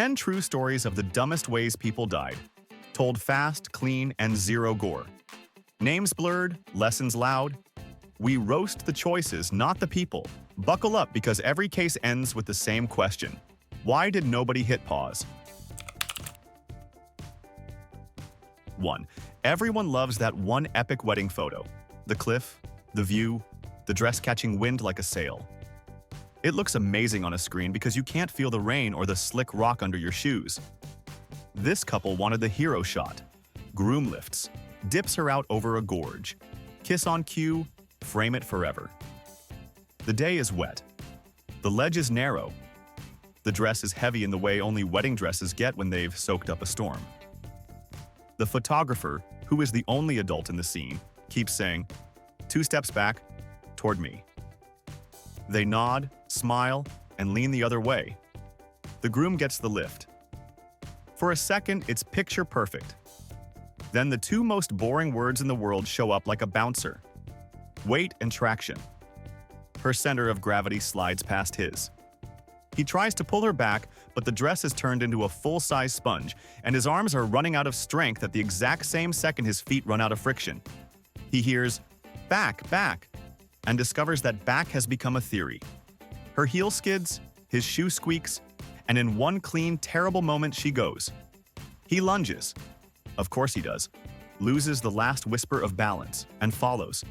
10 true stories of the dumbest ways people died. Told fast, clean, and zero gore. Names blurred, lessons loud. We roast the choices, not the people. Buckle up because every case ends with the same question. Why did nobody hit pause? 1. Everyone loves that one epic wedding photo. The cliff, the view, the dress catching wind like a sail. It looks amazing on a screen because you can't feel the rain or the slick rock under your shoes. This couple wanted the hero shot. Groom lifts, dips her out over a gorge. Kiss on cue, frame it forever. The day is wet. The ledge is narrow. The dress is heavy in the way only wedding dresses get when they've soaked up a storm. The photographer, who is the only adult in the scene, keeps saying, 2 steps back, toward me. They nod, smile, and lean the other way. The groom gets the lift. For a second, it's picture perfect. Then the 2 most boring words in the world show up like a bouncer. Weight and traction. Her center of gravity slides past his. He tries to pull her back, but the dress is turned into a full-size sponge, and his arms are running out of strength at the exact same second his feet run out of friction. He hears, "Back, back," and discovers that back has become a theory. Her heel skids, his shoe squeaks, and in one clean, terrible moment she goes. He lunges. Of course he does. Loses the last whisper of balance, and follows.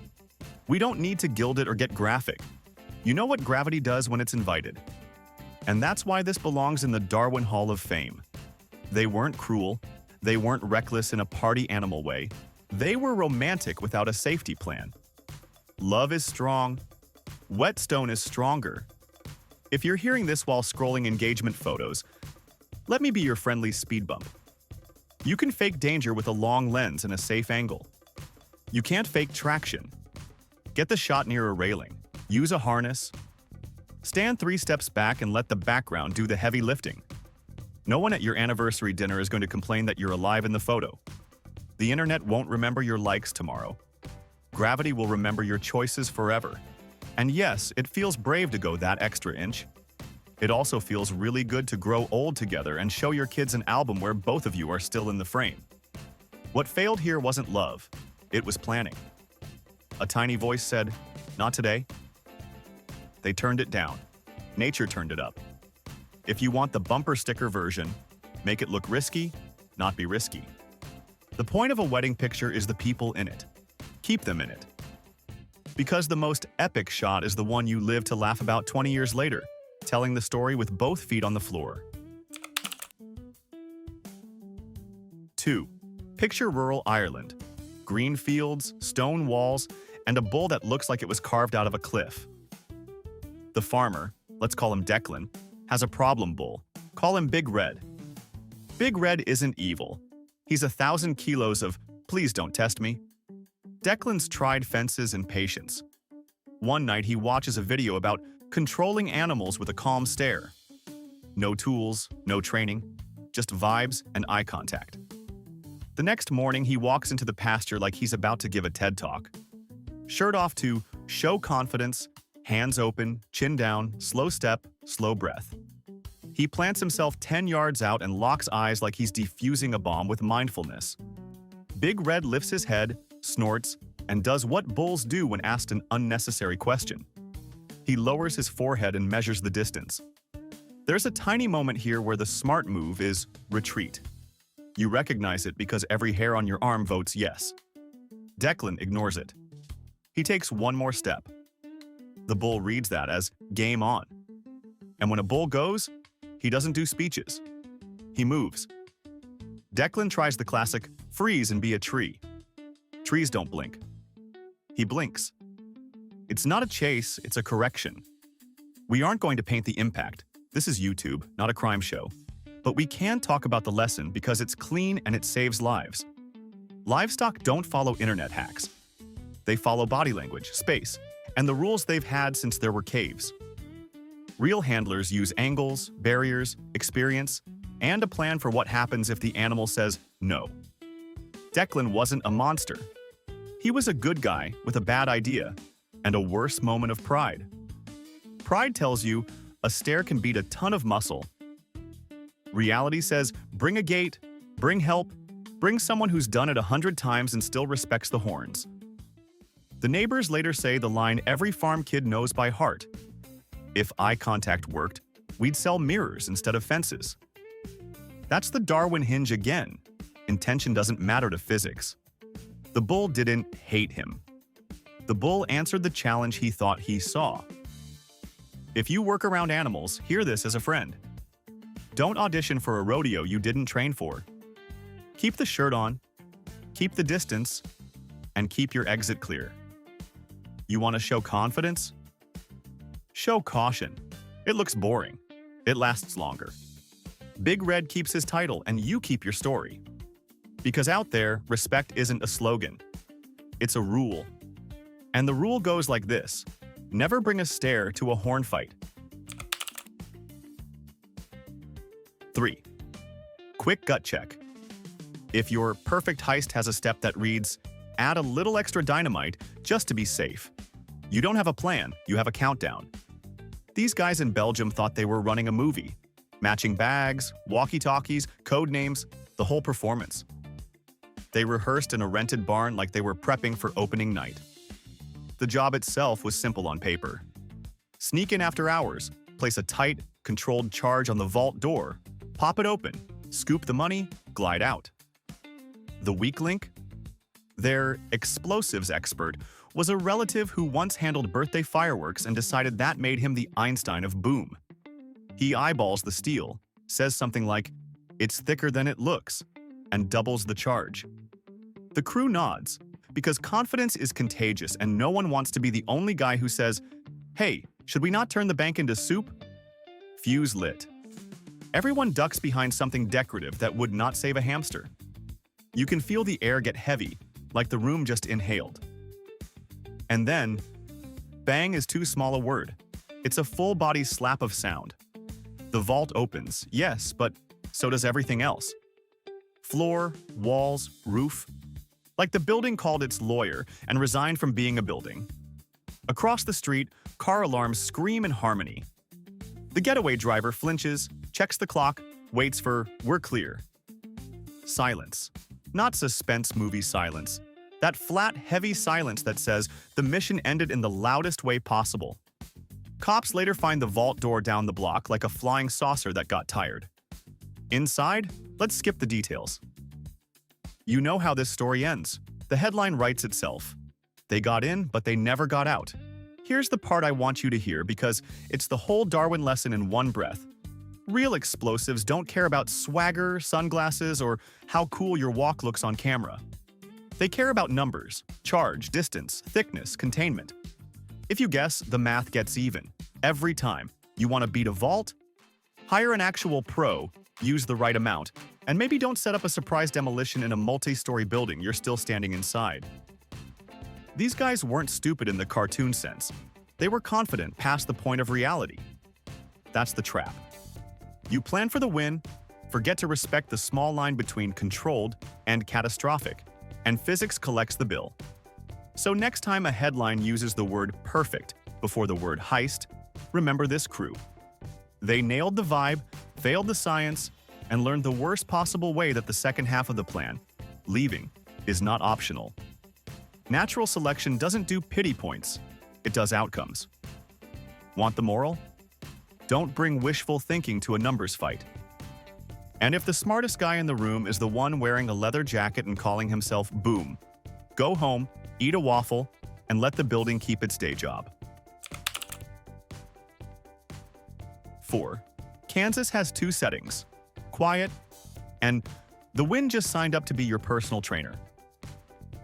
We don't need to gild it or get graphic. You know what gravity does when it's invited. And that's why this belongs in the Darwin Hall of Fame. They weren't cruel. They weren't reckless in a party animal way. They were romantic without a safety plan. Love is strong. Whetstone is stronger. If you're hearing this while scrolling engagement photos, let me be your friendly speed bump. You can fake danger with a long lens and a safe angle. You can't fake traction. Get the shot near a railing. Use a harness. Stand 3 steps back and let the background do the heavy lifting. No one at your anniversary dinner is going to complain that you're alive in the photo. The internet won't remember your likes tomorrow. Gravity will remember your choices forever. And yes, it feels brave to go that extra inch. It also feels really good to grow old together and show your kids an album where both of you are still in the frame. What failed here wasn't love, it was planning. A tiny voice said, "Not today." They turned it down. Nature turned it up. If you want the bumper sticker version, make it look risky, not be risky. The point of a wedding picture is the people in it. Keep them in it. Because the most epic shot is the one you live to laugh about 20 years later, telling the story with both feet on the floor. 2. Picture rural Ireland. Green fields, stone walls, and a bull that looks like it was carved out of a cliff. The farmer, let's call him Declan, has a problem bull. Call him Big Red. Big Red isn't evil. He's 1,000 kilos of, please don't test me. Declan's tried fences and patience. One night he watches a video about controlling animals with a calm stare. No tools, no training, just vibes and eye contact. The next morning he walks into the pasture like he's about to give a TED Talk. Shirt off to show confidence, hands open, chin down, slow step, slow breath. He plants himself 10 yards out and locks eyes like he's defusing a bomb with mindfulness. Big Red lifts his head, snorts, and does what bulls do when asked an unnecessary question. He lowers his forehead and measures the distance. There's a tiny moment here where the smart move is retreat. You recognize it because every hair on your arm votes yes. Declan ignores it. He takes one more step. The bull reads that as game on. And when a bull goes, he doesn't do speeches. He moves. Declan tries the classic freeze and be a tree. Trees don't blink. He blinks. It's not a chase, it's a correction. We aren't going to paint the impact. This is YouTube, not a crime show. But we can talk about the lesson because it's clean and it saves lives. Livestock don't follow internet hacks. They follow body language, space, and the rules they've had since there were caves. Real handlers use angles, barriers, experience, and a plan for what happens if the animal says no. Declan wasn't a monster. He was a good guy with a bad idea and a worse moment of pride. Pride tells you a stare can beat a ton of muscle. Reality says, bring a gate, bring help, bring someone who's done it 100 times and still respects the horns. The neighbors later say the line every farm kid knows by heart. If eye contact worked, we'd sell mirrors instead of fences. That's the Darwin hinge again. Intention doesn't matter to physics. The bull didn't hate him. The bull answered the challenge he thought he saw. If you work around animals, hear this as a friend. Don't audition for a rodeo you didn't train for. Keep the shirt on, keep the distance, and keep your exit clear. You want to show confidence? Show caution. It looks boring. It lasts longer. Big Red keeps his title and you keep your story. Because out there, respect isn't a slogan. It's a rule. And the rule goes like this. Never bring a stare to a horn fight. 3. Quick gut check. If your perfect heist has a step that reads, add a little extra dynamite just to be safe. You don't have a plan, you have a countdown. These guys in Belgium thought they were running a movie. Matching bags, walkie-talkies, code names, the whole performance. They rehearsed in a rented barn like they were prepping for opening night. The job itself was simple on paper. Sneak in after hours, place a tight, controlled charge on the vault door, pop it open, scoop the money, glide out. The weak link? Their explosives expert was a relative who once handled birthday fireworks and decided that made him the Einstein of boom. He eyeballs the steel, says something like, "It's thicker than it looks," and doubles the charge. The crew nods, because confidence is contagious and no one wants to be the only guy who says, "Hey, should we not turn the bank into soup?" Fuse lit. Everyone ducks behind something decorative that would not save a hamster. You can feel the air get heavy, like the room just inhaled. And then, bang is too small a word. It's a full-body slap of sound. The vault opens, yes, but so does everything else. Floor, walls, roof. Like the building called its lawyer and resigned from being a building. Across the street, car alarms scream in harmony. The getaway driver flinches, checks the clock, waits for "we're clear." Silence. Not suspense movie silence. That flat, heavy silence that says the mission ended in the loudest way possible. Cops later find the vault door down the block like a flying saucer that got tired. Inside, let's skip the details. You know how this story ends. The headline writes itself. They got in, but they never got out. Here's the part I want you to hear because it's the whole Darwin lesson in one breath. Real explosives don't care about swagger, sunglasses, or how cool your walk looks on camera. They care about numbers, charge, distance, thickness, containment. If you guess, the math gets even. Every time. You want to beat a vault? Hire an actual pro, use the right amount, and maybe don't set up a surprise demolition in a multi-story building you're still standing inside. These guys weren't stupid in the cartoon sense. They were confident past the point of reality. That's the trap. You plan for the win, forget to respect the small line between controlled and catastrophic, and physics collects the bill. So next time a headline uses the word perfect before the word heist, remember this crew. They nailed the vibe, failed the science, and learned the worst possible way that the second half of the plan, leaving, is not optional. Natural selection doesn't do pity points, it does outcomes. Want the moral? Don't bring wishful thinking to a numbers fight. And if the smartest guy in the room is the one wearing a leather jacket and calling himself Boom, go home, eat a waffle, and let the building keep its day job. 4. Kansas has 2 settings, quiet, and the wind just signed up to be your personal trainer.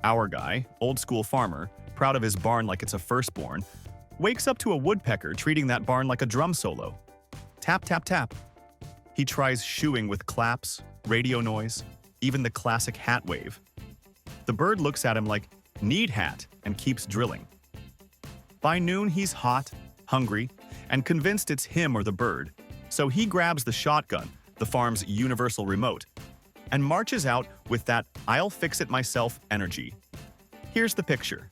Our guy, old school farmer, proud of his barn like it's a firstborn, wakes up to a woodpecker treating that barn like a drum solo. Tap, tap, tap. He tries shooing with claps, radio noise, even the classic hat wave. The bird looks at him like, "Need hat," and keeps drilling. By noon, he's hot, hungry, and convinced it's him or the bird, so he grabs the shotgun, the farm's universal remote, and marches out with that "I'll fix it myself" energy. Here's the picture.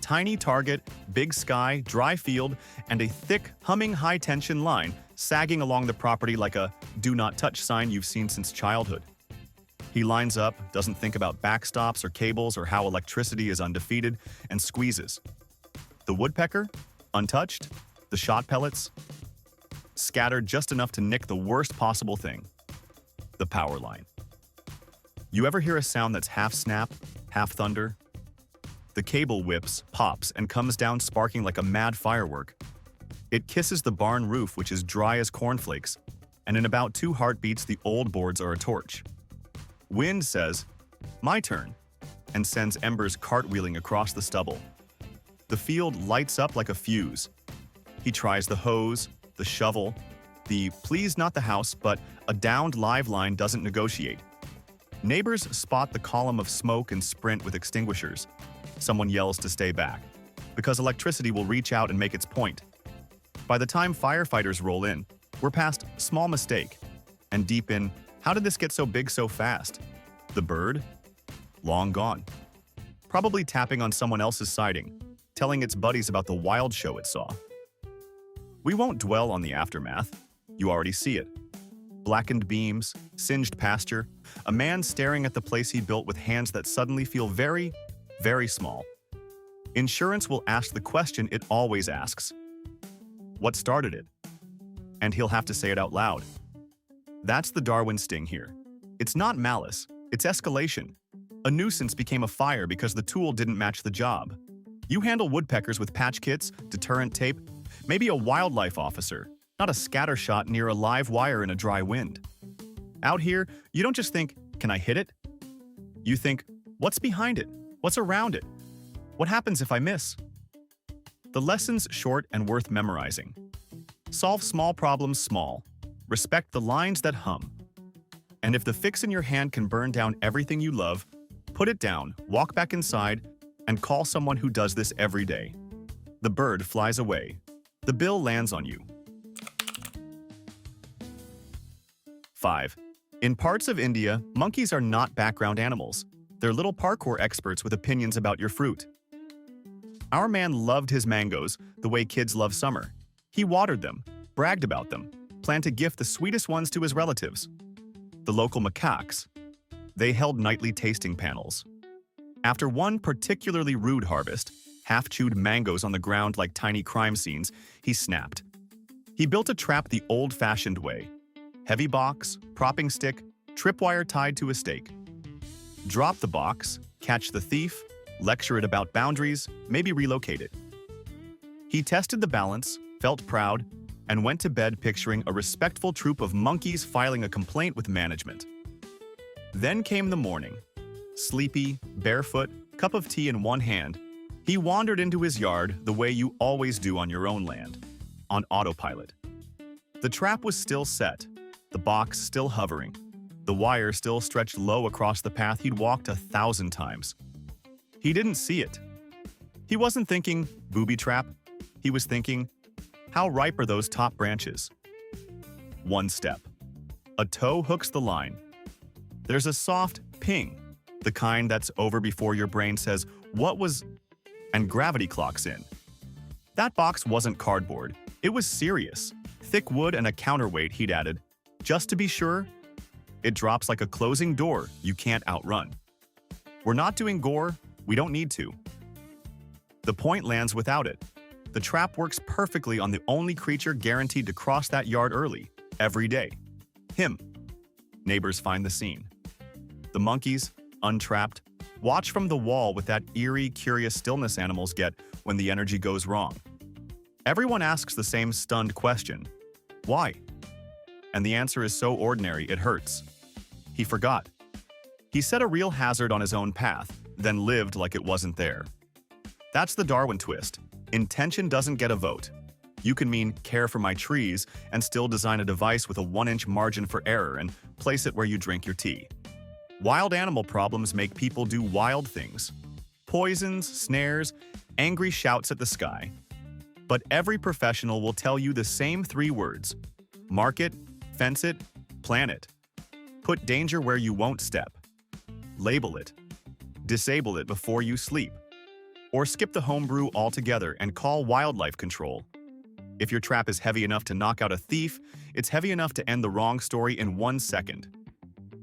Tiny target, big sky, dry field, and a thick, humming high-tension line sagging along the property like a do not touch sign you've seen since childhood. He lines up, doesn't think about backstops or cables or how electricity is undefeated, and squeezes. The woodpecker? Untouched? The shot pellets? Scattered just enough to nick the worst possible thing. The power line. You ever hear a sound that's half snap, half thunder? The cable whips, pops, and comes down sparking like a mad firework. It kisses the barn roof, which is dry as cornflakes, and in about 2 heartbeats the old boards are a torch. Wind says, "My turn," and sends embers cartwheeling across the stubble. The field lights up like a fuse. He tries the hose, the shovel, the "please not the house," but a downed live line doesn't negotiate. Neighbors spot the column of smoke and sprint with extinguishers. Someone yells to stay back, because electricity will reach out and make its point. By the time firefighters roll in, we're past "small mistake" and deep in "how did this get so big so fast?" The bird? Long gone. Probably tapping on someone else's siding, telling its buddies about the wild show it saw. We won't dwell on the aftermath. You already see it. Blackened beams, singed pasture, a man staring at the place he built with hands that suddenly feel very, very small. Insurance will ask the question it always asks. What started it? And he'll have to say it out loud. That's the Darwin sting here. It's not malice, it's escalation. A nuisance became a fire because the tool didn't match the job. You handle woodpeckers with patch kits, deterrent tape, maybe a wildlife officer, not a scattershot near a live wire in a dry wind. Out here, you don't just think, "Can I hit it?" You think, "What's behind it? What's around it? What happens if I miss?" The lesson's short and worth memorizing. Solve small problems small. Respect the lines that hum. And if the fix in your hand can burn down everything you love, put it down, walk back inside, and call someone who does this every day. The bird flies away. The bill lands on you. 5. In parts of India, monkeys are not background animals. They're little parkour experts with opinions about your fruit. Our man loved his mangoes the way kids love summer. He watered them, bragged about them, planned to gift the sweetest ones to his relatives. The local macaques. They held nightly tasting panels. After one particularly rude harvest, half-chewed mangoes on the ground like tiny crime scenes, he snapped. He built a trap the old-fashioned way. Heavy box, propping stick, tripwire tied to a stake. Drop the box, catch the thief, lecture it about boundaries, maybe relocate it. He tested the balance, felt proud, and went to bed picturing a respectful troop of monkeys filing a complaint with management. Then came the morning. Sleepy, barefoot, cup of tea in one hand, he wandered into his yard the way you always do on your own land, on autopilot. The trap was still set, the box still hovering, the wire still stretched low across the path he'd walked 1,000 times. He didn't see it. He wasn't thinking, "Booby trap." He was thinking, "How ripe are those top branches?" One step. A toe hooks the line. There's a soft ping, the kind that's over before your brain says, "What was?" and gravity clocks in. That box wasn't cardboard. It was serious. Thick wood and a counterweight, he'd added. Just to be sure, it drops like a closing door you can't outrun. We're not doing gore, we don't need to. The point lands without it. The trap works perfectly on the only creature guaranteed to cross that yard early, every day. Him. Neighbors find the scene. The monkeys, untrapped, watch from the wall with that eerie, curious stillness animals get when the energy goes wrong. Everyone asks the same stunned question. Why? And the answer is so ordinary it hurts. He forgot. He set a real hazard on his own path, then lived like it wasn't there. That's the Darwin twist. Intention doesn't get a vote. You can mean care for my trees and still design a device with a 1-inch margin for error and place it where you drink your tea. Wild animal problems make people do wild things. Poisons, snares, angry shouts at the sky. But every professional will tell you the same 3 words. Mark it, fence it, plan it. Put danger where you won't step. Label it. Disable it before you sleep. Or skip the homebrew altogether and call wildlife control. If your trap is heavy enough to knock out a thief, it's heavy enough to end the wrong story in 1 second.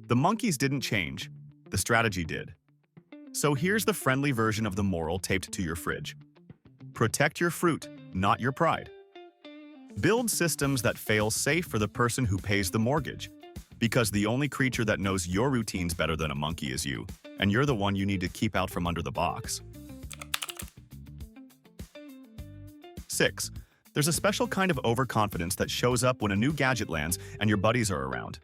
The monkeys didn't change, the strategy did. So here's the friendly version of the moral taped to your fridge. Protect your fruit, not your pride. Build systems that fail safe for the person who pays the mortgage, because the only creature that knows your routines better than a monkey is you, and you're the one you need to keep out from under the box. 6. There's a special kind of overconfidence that shows up when a new gadget lands and your buddies are around.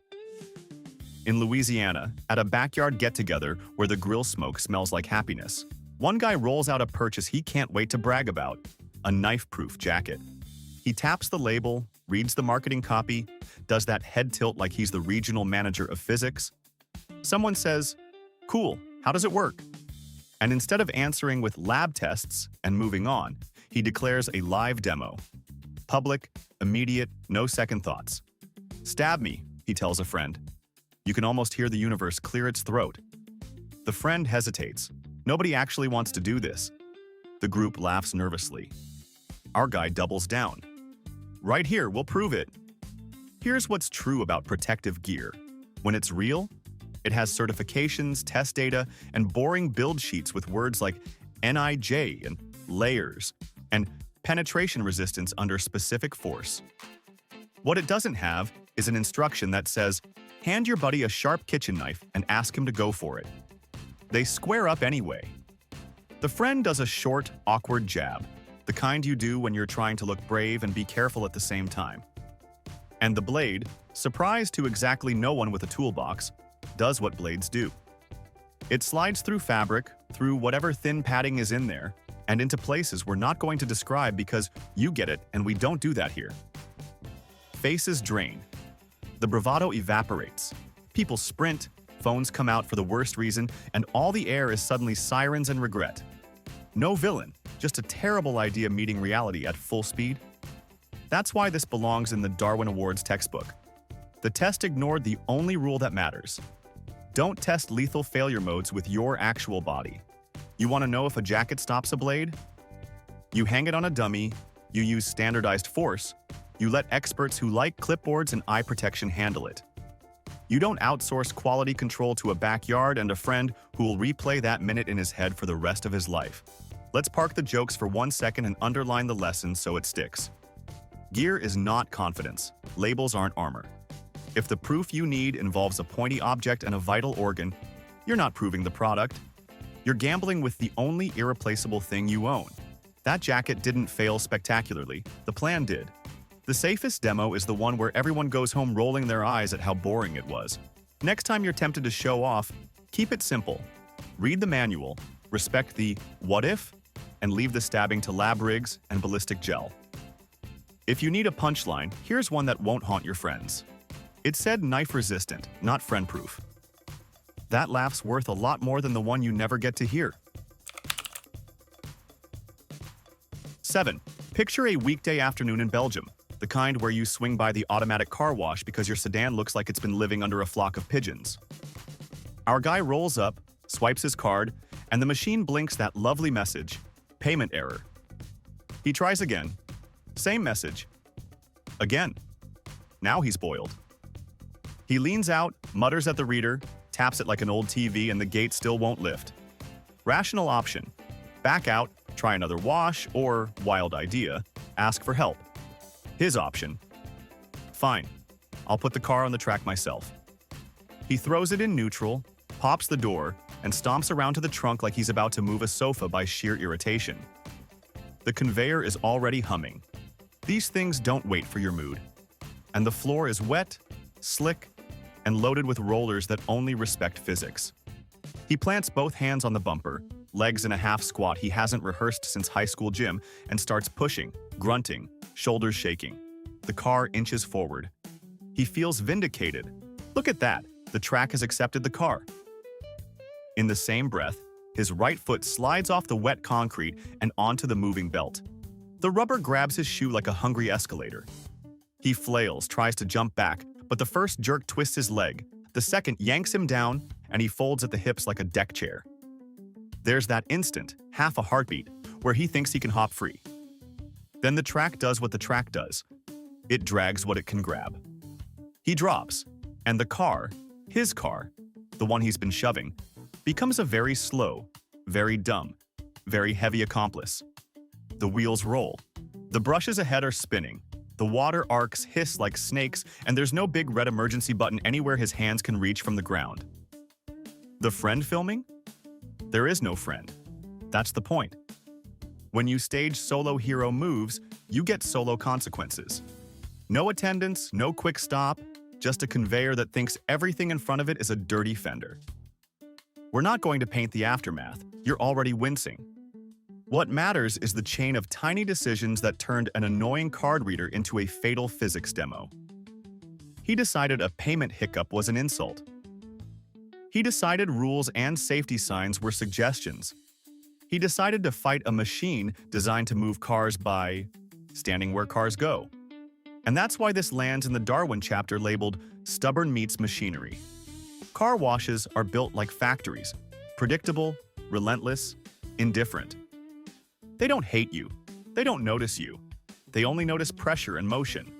In Louisiana, at a backyard get-together where the grill smoke smells like happiness, one guy rolls out a purchase he can't wait to brag about, a knife-proof jacket. He taps the label, reads the marketing copy, does that head tilt like he's the regional manager of physics. Someone says, "Cool, how does it work?" And instead of answering with lab tests and moving on, he declares a live demo. Public, immediate, no second thoughts. "Stab me," he tells a friend. You can almost hear the universe clear its throat. The friend hesitates. Nobody actually wants to do this. The group laughs nervously. Our guy doubles down. "Right here, we'll prove it." Here's what's true about protective gear. When it's real, it has certifications, test data, and boring build sheets with words like NIJ and layers and penetration resistance under specific force. What it doesn't have is an instruction that says, hand your buddy a sharp kitchen knife and ask him to go for it. They square up anyway. The friend does a short, awkward jab, the kind you do when you're trying to look brave and be careful at the same time. And the blade, surprised to exactly no one with a toolbox, does what blades do. It slides through fabric, through whatever thin padding is in there, and into places we're not going to describe because you get it and we don't do that here. Faces drain. The bravado evaporates. People sprint, phones come out for the worst reason, and all the air is suddenly sirens and regret. No villain, just a terrible idea meeting reality at full speed. That's why this belongs in the Darwin Awards textbook. The test ignored the only rule that matters. Don't test lethal failure modes with your actual body. You want to know if a jacket stops a blade? You hang it on a dummy, you use standardized force, you let experts who like clipboards and eye protection handle it. You don't outsource quality control to a backyard and a friend who will replay that minute in his head for the rest of his life. Let's park the jokes for 1 second and underline the lesson so it sticks. Gear is not confidence. Labels aren't armor. If the proof you need involves a pointy object and a vital organ, you're not proving the product. You're gambling with the only irreplaceable thing you own. That jacket didn't fail spectacularly. The plan did. The safest demo is the one where everyone goes home rolling their eyes at how boring it was. Next time you're tempted to show off, keep it simple. Read the manual, respect the what if, and leave the stabbing to lab rigs and ballistic gel. If you need a punchline, here's one that won't haunt your friends. It said knife-resistant, not friend-proof. That laugh's worth a lot more than the one you never get to hear. 7. Picture a weekday afternoon in Belgium, the kind where you swing by the automatic car wash because your sedan looks like it's been living under a flock of pigeons. Our guy rolls up, swipes his card, and the machine blinks that lovely message, payment error. He tries again. Same message. Again. Now he's boiled. He leans out, mutters at the reader, taps it like an old TV, and the gate still won't lift. Rational option. Back out, try another wash, or, wild idea, ask for help. His option. Fine. I'll put the car on the track myself. He throws it in neutral, pops the door, and stomps around to the trunk like he's about to move a sofa by sheer irritation. The conveyor is already humming. These things don't wait for your mood. And the floor is wet, slick, and loaded with rollers that only respect physics. He plants both hands on the bumper, legs in a half squat he hasn't rehearsed since high school gym, and starts pushing, grunting, shoulders shaking. The car inches forward. He feels vindicated. Look at that, the track has accepted the car. In the same breath, his right foot slides off the wet concrete and onto the moving belt. The rubber grabs his shoe like a hungry escalator. He flails, tries to jump back, but the first jerk twists his leg, the second yanks him down, and he folds at the hips like a deck chair. There's that instant, half a heartbeat, where he thinks he can hop free. Then the track does what the track does. It drags what it can grab. He drops, and the car, his car, the one he's been shoving, becomes a very slow, very dumb, very heavy accomplice. The wheels roll. The brushes ahead are spinning. The water arcs hiss like snakes, and there's no big red emergency button anywhere his hands can reach from the ground. The friend filming? There is no friend. That's the point. When you stage solo hero moves, you get solo consequences. No attendance, no quick stop, just a conveyor that thinks everything in front of it is a dirty fender. We're not going to paint the aftermath. You're already wincing. What matters is the chain of tiny decisions that turned an annoying card reader into a fatal physics demo. He decided a payment hiccup was an insult. He decided rules and safety signs were suggestions. He decided to fight a machine designed to move cars by standing where cars go. And that's why this lands in the Darwin chapter labeled Stubborn Meets Machinery. Car washes are built like factories, predictable, relentless, indifferent. They don't hate you. They don't notice you. They only notice pressure and motion.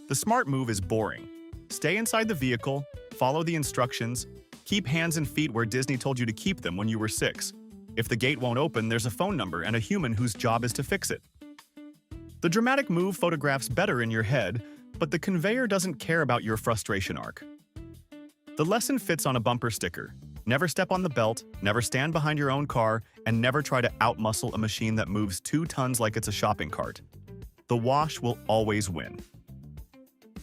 The smart move is boring. Stay inside the vehicle, follow the instructions, keep hands and feet where Disney told you to keep them when you were 6. If the gate won't open, there's a phone number and a human whose job is to fix it. The dramatic move photographs better in your head, but the conveyor doesn't care about your frustration arc. The lesson fits on a bumper sticker. Never step on the belt, never stand behind your own car, and never try to outmuscle a machine that moves 2 tons like it's a shopping cart. The wash will always win.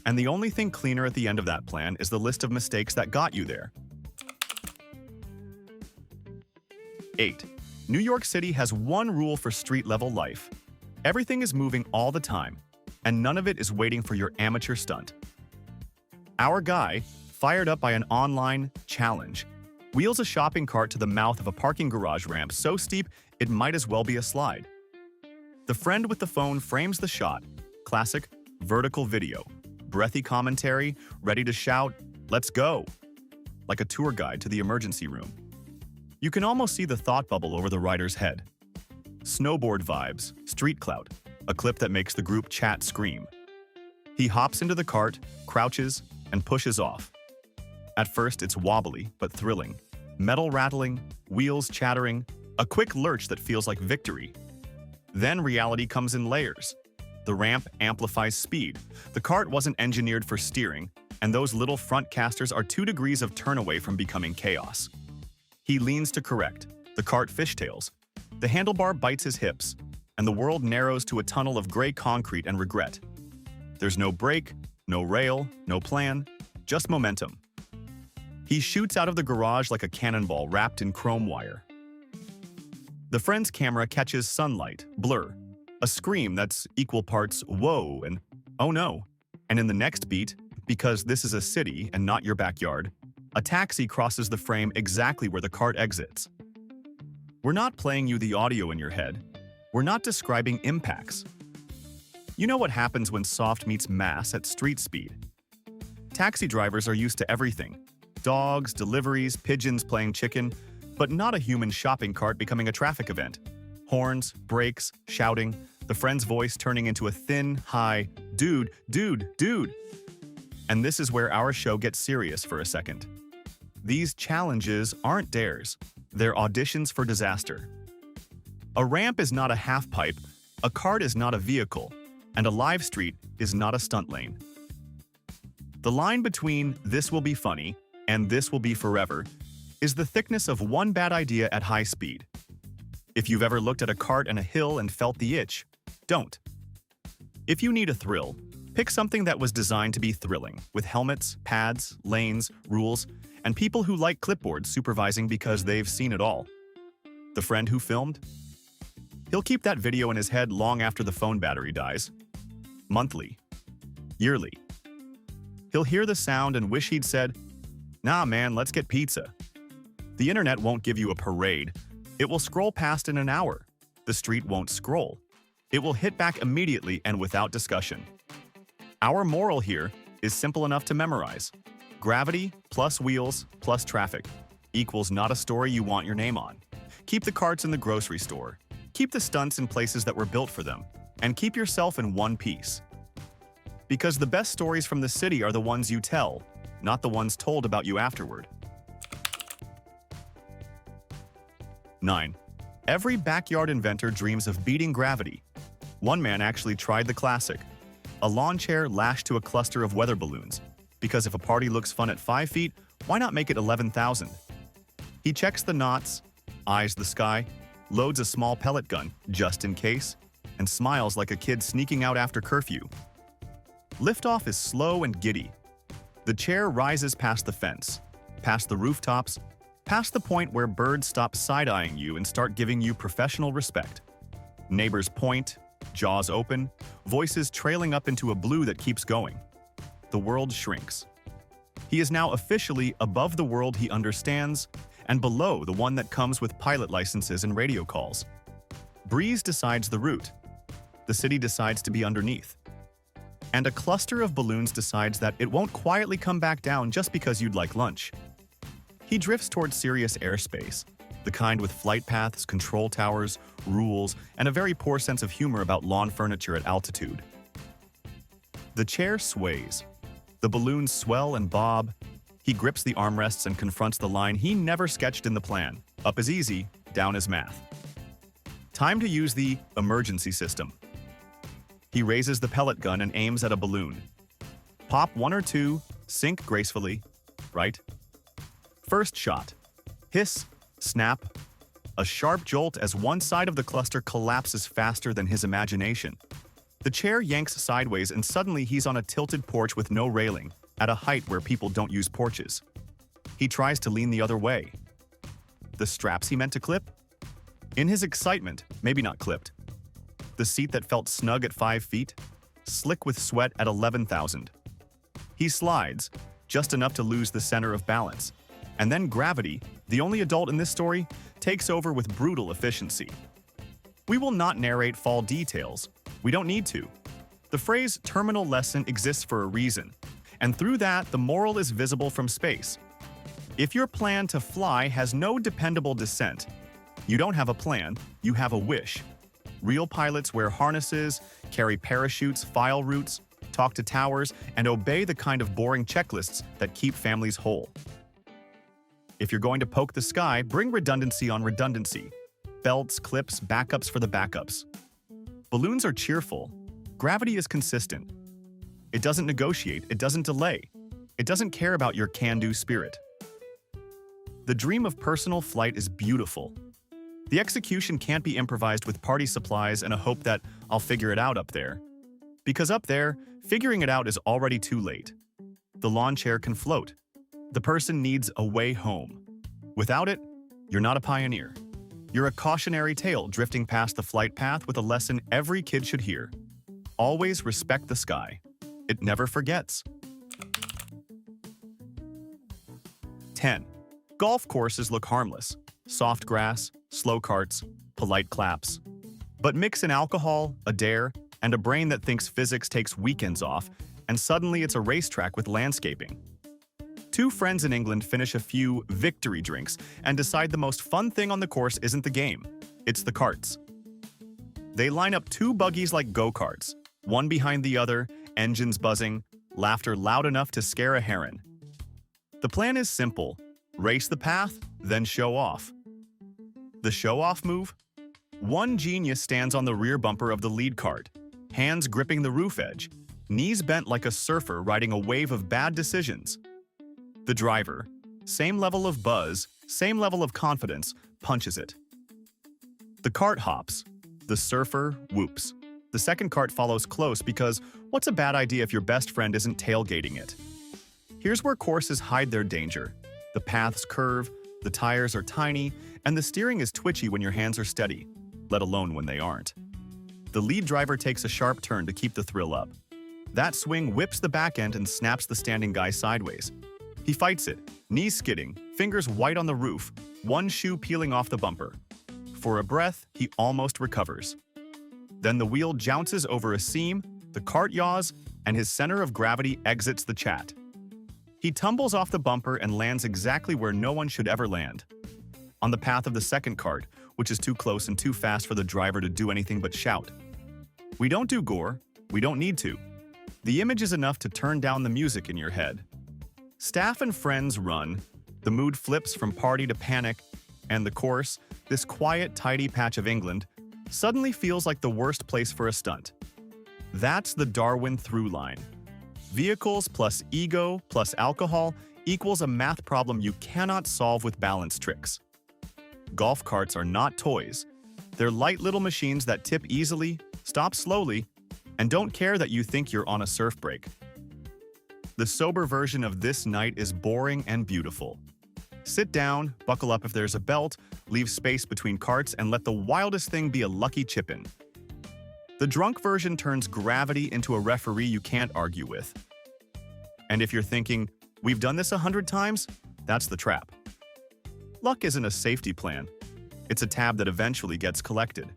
And the only thing cleaner at the end of that plan is the list of mistakes that got you there. 8. New York City has one rule for street-level life. Everything is moving all the time, and none of it is waiting for your amateur stunt. Our guy, fired up by an online challenge, wheels a shopping cart to the mouth of a parking garage ramp so steep it might as well be a slide. The friend with the phone frames the shot. Classic, vertical video. Breathy commentary, ready to shout, "Let's go!" like a tour guide to the emergency room. You can almost see the thought bubble over the rider's head. Snowboard vibes, street clout, a clip that makes the group chat scream. He hops into the cart, crouches, and pushes off. At first, it's wobbly but thrilling. Metal rattling, wheels chattering, a quick lurch that feels like victory. Then reality comes in layers. The ramp amplifies speed. The cart wasn't engineered for steering, and those little front casters are 2 degrees of turn away from becoming chaos. He leans to correct. The cart fishtails. The handlebar bites his hips, and the world narrows to a tunnel of gray concrete and regret. There's no brake, no rail, no plan, just momentum. He shoots out of the garage like a cannonball wrapped in chrome wire. The friend's camera catches sunlight, blur, a scream that's equal parts whoa and oh no. And in the next beat, because this is a city and not your backyard, a taxi crosses the frame exactly where the cart exits. We're not playing you the audio in your head. We're not describing impacts. You know what happens when soft meets mass at street speed. Taxi drivers are used to everything. Dogs, deliveries, pigeons playing chicken, but not a human shopping cart becoming a traffic event. Horns, brakes, shouting, the friend's voice turning into a thin, high, dude, dude, dude. And this is where our show gets serious for a second. These challenges aren't dares. They're auditions for disaster. A ramp is not a half-pipe, a cart is not a vehicle, and a live street is not a stunt lane. The line between "this will be funny" and "this will be forever" is the thickness of one bad idea at high speed. If you've ever looked at a cart and a hill and felt the itch, don't. If you need a thrill, pick something that was designed to be thrilling, with helmets, pads, lanes, rules, and people who like clipboards supervising because they've seen it all. The friend who filmed? He'll keep that video in his head long after the phone battery dies. Monthly. Yearly. He'll hear the sound and wish he'd said, "Nah man, let's get pizza." The internet won't give you a parade. It will scroll past in an hour. The street won't scroll. It will hit back immediately and without discussion. Our moral here is simple enough to memorize. Gravity plus wheels plus traffic equals not a story you want your name on. Keep the carts in the grocery store. Keep the stunts in places that were built for them. and keep yourself in one piece. Because the best stories from the city are the ones you tell, not the ones told about you afterward. 9. Every backyard inventor dreams of beating gravity. One man actually tried the classic, a lawn chair lashed to a cluster of weather balloons, because if a party looks fun at 5 feet, why not make it 11,000? He checks the knots, eyes the sky, loads a small pellet gun, just in case, and smiles like a kid sneaking out after curfew. Liftoff is slow and giddy. The chair rises past the fence, past the rooftops, past the point where birds stop side-eyeing you and start giving you professional respect. Neighbors point, jaws open, voices trailing up into a blue that keeps going. The world shrinks. He is now officially above the world he understands and below the one that comes with pilot licenses and radio calls. Breeze decides the route. The city decides to be underneath. And a cluster of balloons decides that it won't quietly come back down just because you'd like lunch. He drifts towards serious airspace, the kind with flight paths, control towers, rules, and a very poor sense of humor about lawn furniture at altitude. The chair sways. The balloons swell and bob. He grips the armrests and confronts the line he never sketched in the plan. Up is easy, down is math. Time to use the emergency system. He raises the pellet gun and aims at a balloon. Pop 1 or 2, sink gracefully, right? First shot. Hiss, snap, a sharp jolt as one side of the cluster collapses faster than his imagination. The chair yanks sideways and suddenly he's on a tilted porch with no railing, at a height where people don't use porches. He tries to lean the other way. The straps he meant to clip? In his excitement, maybe not clipped. The seat that felt snug at 5 feet, slick with sweat at 11,000. He slides, just enough to lose the center of balance. And then gravity, the only adult in this story, takes over with brutal efficiency. We will not narrate fall details. We don't need to. The phrase terminal lesson exists for a reason, and through that, the moral is visible from space. If your plan to fly has no dependable descent, you don't have a plan, you have a wish. Real pilots wear harnesses, carry parachutes, file routes, talk to towers, and obey the kind of boring checklists that keep families whole. If you're going to poke the sky, bring redundancy on redundancy. Belts, clips, backups for the backups. Balloons are cheerful. Gravity is consistent. It doesn't negotiate, it doesn't delay. It doesn't care about your can-do spirit. The dream of personal flight is beautiful. The execution can't be improvised with party supplies and a hope that I'll figure it out up there. Because up there, figuring it out is already too late. The lawn chair can float. The person needs a way home. Without it, you're not a pioneer. You're a cautionary tale drifting past the flight path with a lesson every kid should hear. Always respect the sky. It never forgets. 10. Golf courses look harmless. Soft grass, slow carts, polite claps. But mix in alcohol, a dare, and a brain that thinks physics takes weekends off, and suddenly it's a racetrack with landscaping. Two friends in England finish a few victory drinks and decide the most fun thing on the course isn't the game, it's the carts. They line up 2 buggies like go-karts, one behind the other, engines buzzing, laughter loud enough to scare a heron. The plan is simple: race the path, then show off. The show-off move? One genius stands on the rear bumper of the lead cart, hands gripping the roof edge, knees bent like a surfer riding a wave of bad decisions. The driver, same level of buzz, same level of confidence, punches it. The cart hops. The surfer whoops. The second cart follows close because what's a bad idea if your best friend isn't tailgating it? Here's where courses hide their danger. The paths curve, the tires are tiny, and the steering is twitchy when your hands are steady, let alone when they aren't. The lead driver takes a sharp turn to keep the thrill up. That swing whips the back end and snaps the standing guy sideways. He fights it, knees skidding, fingers white on the roof, one shoe peeling off the bumper. For a breath, he almost recovers. Then the wheel jounces over a seam, the cart yaws, and his center of gravity exits the chat. He tumbles off the bumper and lands exactly where no one should ever land. On the path of the second cart, which is too close and too fast for the driver to do anything but shout. We don't do gore. We don't need to. The image is enough to turn down the music in your head. Staff and friends run. The mood flips from party to panic, and the course, this quiet, tidy patch of England, suddenly feels like the worst place for a stunt. That's the Darwin through line. Vehicles plus ego plus alcohol equals a math problem you cannot solve with balance tricks. Golf carts are not toys. They're light little machines that tip easily, stop slowly, and don't care that you think you're on a surf break. The sober version of this night is boring and beautiful. Sit down, buckle up if there's a belt, leave space between carts, and let the wildest thing be a lucky chip-in. The drunk version turns gravity into a referee you can't argue with. And if you're thinking, we've done this 100 times, that's the trap. Luck isn't a safety plan. It's a tab that eventually gets collected.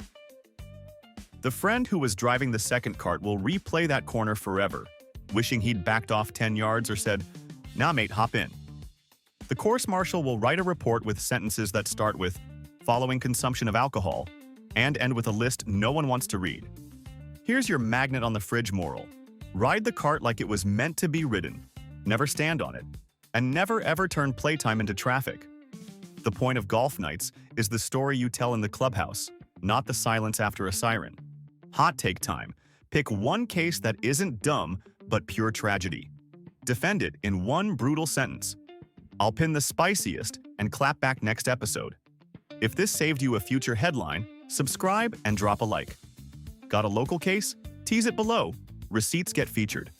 The friend who was driving the second cart will replay that corner forever, wishing he'd backed off 10 yards or said, "Nah, mate, hop in." The course marshal will write a report with sentences that start with, "following consumption of alcohol," and end with a list no one wants to read. Here's your magnet on the fridge moral. Ride the cart like it was meant to be ridden. Never stand on it. And never ever turn playtime into traffic. The point of golf nights is the story you tell in the clubhouse, not the silence after a siren. Hot take time. Pick one case that isn't dumb, but pure tragedy. Defend it in one brutal sentence. I'll pin the spiciest and clap back next episode. If this saved you a future headline, subscribe and drop a like. Got a local case? Tease it below. Receipts get featured.